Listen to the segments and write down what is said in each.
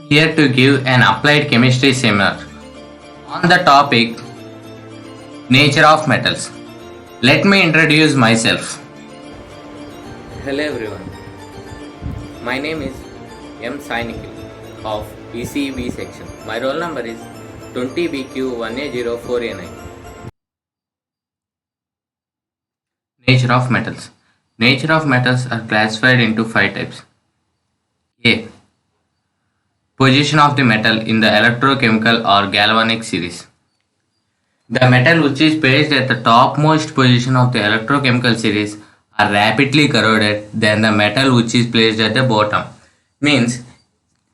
Here to give an applied chemistry seminar on the topic nature of metals. Let me introduce myself. Hello everyone, my name is M. Sai Nikhil of ECB section. My roll number is 20BQ1A04A9. Nature of metals. Nature of metals are classified into 5 types. A. Position of the metal in the electrochemical or galvanic series. The metal which is placed at the topmost position of the electrochemical series are rapidly corroded than the metal which is placed at the bottom. Means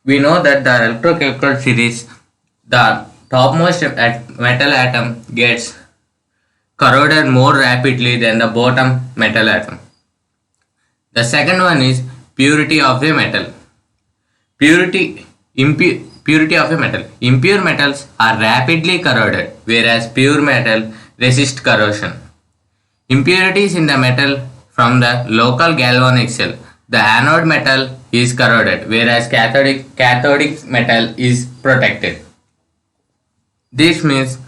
we know that the electrochemical series, the topmost metal atom gets corroded more rapidly than the bottom metal atom. The second one is purity of the metal. Purity of a metal. Impure metals are rapidly corroded, whereas pure metal resist corrosion. Impurities in the metal from the local galvanic cell. The anode metal is corroded, whereas cathodic metal is protected. This means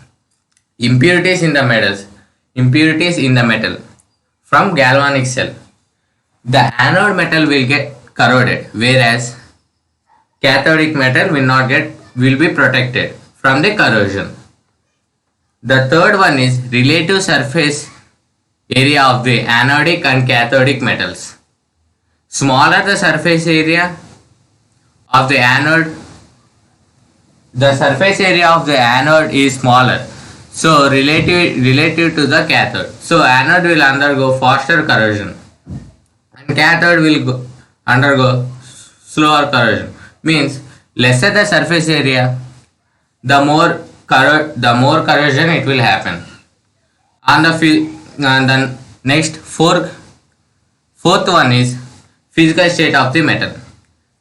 impurities in the metal from galvanic cell. The anode metal will get corroded, whereas cathodic metal will be protected from the corrosion. The third one is relative surface area of the anodic and cathodic metals. Smaller the surface area of the anode, the surface area of the anode is smaller, so relative to the cathode. So anode will undergo faster corrosion and cathode will undergo slower corrosion. Means lesser the surface area, the more corrosion it will happen. And the next fourth one is physical state of the metal.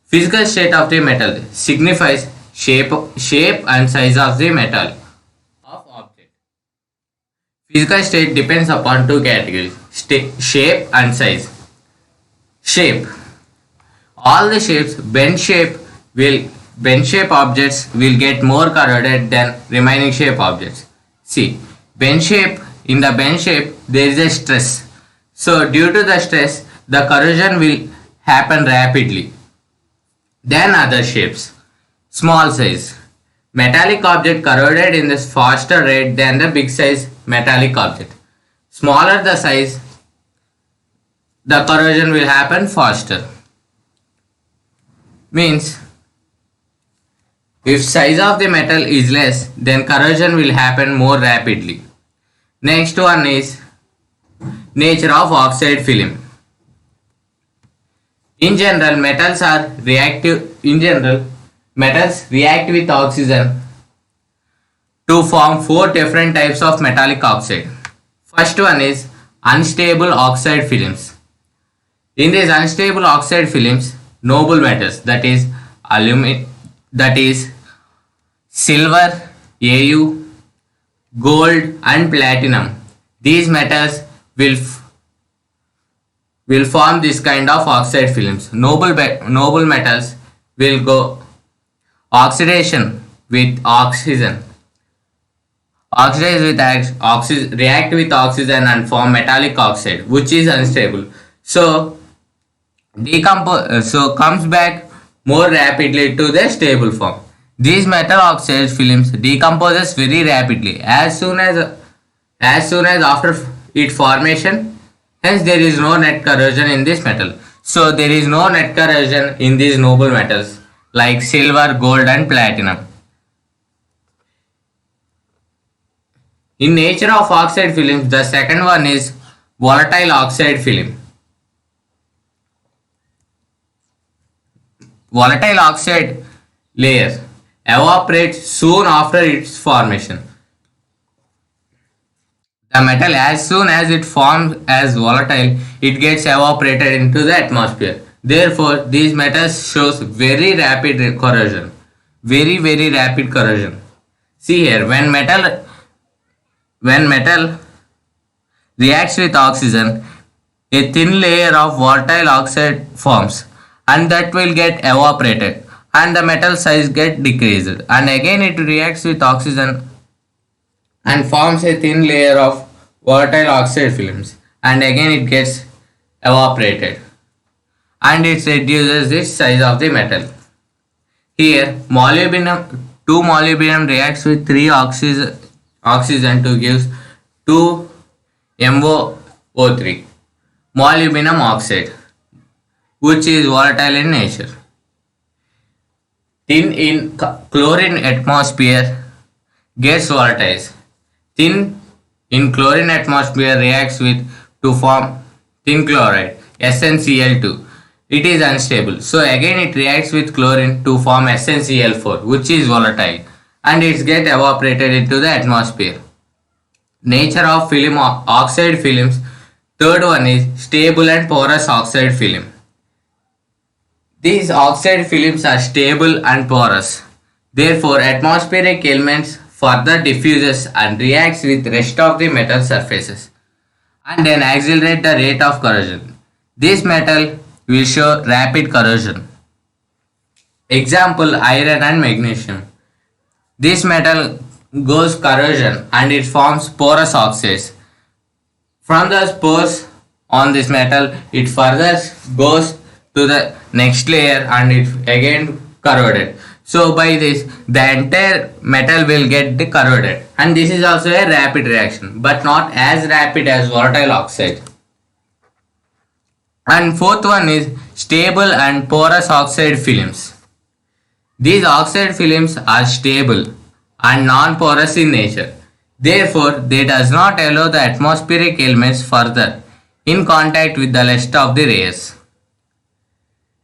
Physical state of the metal signifies shape and size of the metal of object. Physical state depends upon two categories: shape and size. Shape. All the shapes, bend shape objects will get more corroded than remaining shape objects. See, in the bend shape there is a stress. So due to the stress, the corrosion will happen rapidly. Then other shapes. Small size. Metallic object corroded in this faster rate than the big size metallic object. Smaller the size, the corrosion will happen faster. Means if size of the metal is less, then corrosion will happen more rapidly. Next one is nature of oxide film. In general, metals react with oxygen to form 4 different types of metallic oxide. First one is unstable oxide films. In these unstable oxide films, noble metals, that is silver, Au, gold and platinum. These metals will form this kind of oxide films. Noble metals will go oxidation with oxygen. React with oxygen and form metallic oxide, which is unstable. So comes back more rapidly to the stable form. These metal oxide films decomposes very rapidly as soon as after its formation. Hence there is no net corrosion in this metal. So there is no net corrosion in these noble metals like silver, gold and platinum. In nature of oxide films, the second one is volatile oxide film. Volatile oxide layer evaporates soon after its formation. The metal, as soon as it forms as volatile, it gets evaporated into the atmosphere. Therefore, these metals shows very rapid corrosion. Very rapid corrosion. See here, when metal reacts with oxygen, a thin layer of volatile oxide forms and that will get evaporated and the metal size get decreased, and again it reacts with oxygen and forms a thin layer of volatile oxide films, and again it gets evaporated and it reduces the size of the metal. Here molybdenum 2 molybdenum reacts with 3 oxygen to give 2 MoO3 molybdenum oxide, which is volatile in nature. Tin in chlorine atmosphere gets volatilized. Tin in chlorine atmosphere reacts with to form tin chloride SnCl2. It is unstable. So again it reacts with chlorine to form SnCl4, which is volatile, and it gets evaporated into the atmosphere. Nature of film oxide films. Third one is stable and porous oxide film. These oxide films are stable and porous. Therefore, atmospheric elements further diffuses and reacts with rest of the metal surfaces and then accelerate the rate of corrosion. This metal will show rapid corrosion. Example, iron and magnesium. This metal goes corrosion and it forms porous oxides. From the pores on this metal, it further goes to the next layer and it again corroded. So by this, the entire metal will get corroded, and this is also a rapid reaction, but not as rapid as volatile oxide. And fourth one is stable and porous oxide films. These oxide films are stable and non-porous in nature. Therefore, they does not allow the atmospheric elements further in contact with the rest of the layers.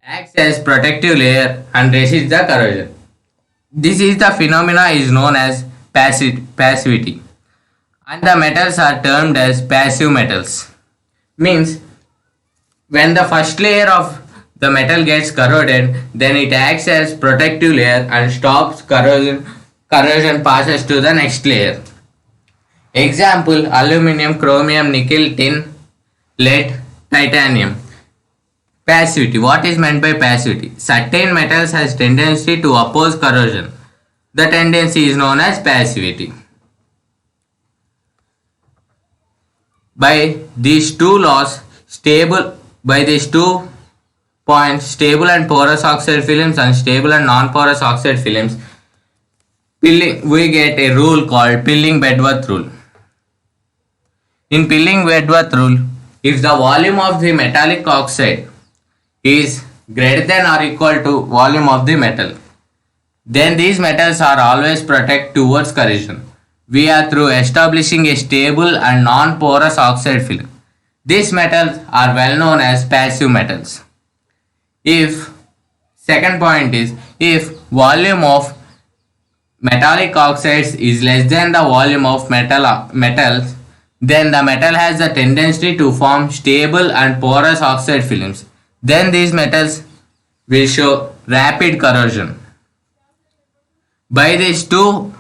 Acts as protective layer and resists the corrosion. This is the phenomena is known as passivity, and the metals are termed as passive metals. Means when the first layer of the metal gets corroded, then it acts as protective layer and stops corrosion. Corrosion passes to the next layer. Example, aluminum, chromium, nickel, tin, lead, titanium. Passivity. What is meant by passivity? Certain metals has tendency to oppose corrosion. The tendency is known as passivity. By these two laws, by these 2 points, stable and porous oxide films and stable and non-porous oxide films, we get a rule called Pilling-Bedworth rule. In Pilling-Bedworth rule, if the volume of the metallic oxide is greater than or equal to volume of the metal, then these metals are always protect towards corrosion. We are through establishing a stable and non-porous oxide film. These metals are well known as passive metals. Second point is, if volume of metallic oxides is less than the volume of metals, then the metal has the tendency to form stable and porous oxide films. Then these metals will show rapid corrosion. By this rule,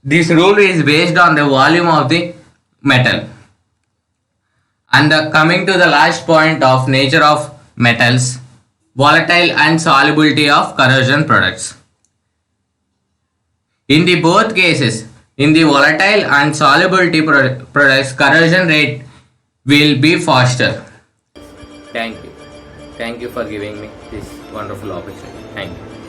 this rule is based on the volume of the metal. And coming to the last point of nature of metals, volatile and solubility of corrosion products. In the both cases, in the volatile and solubility products, corrosion rate will be faster. Thank you. Thank you for giving me this wonderful opportunity. Thank you.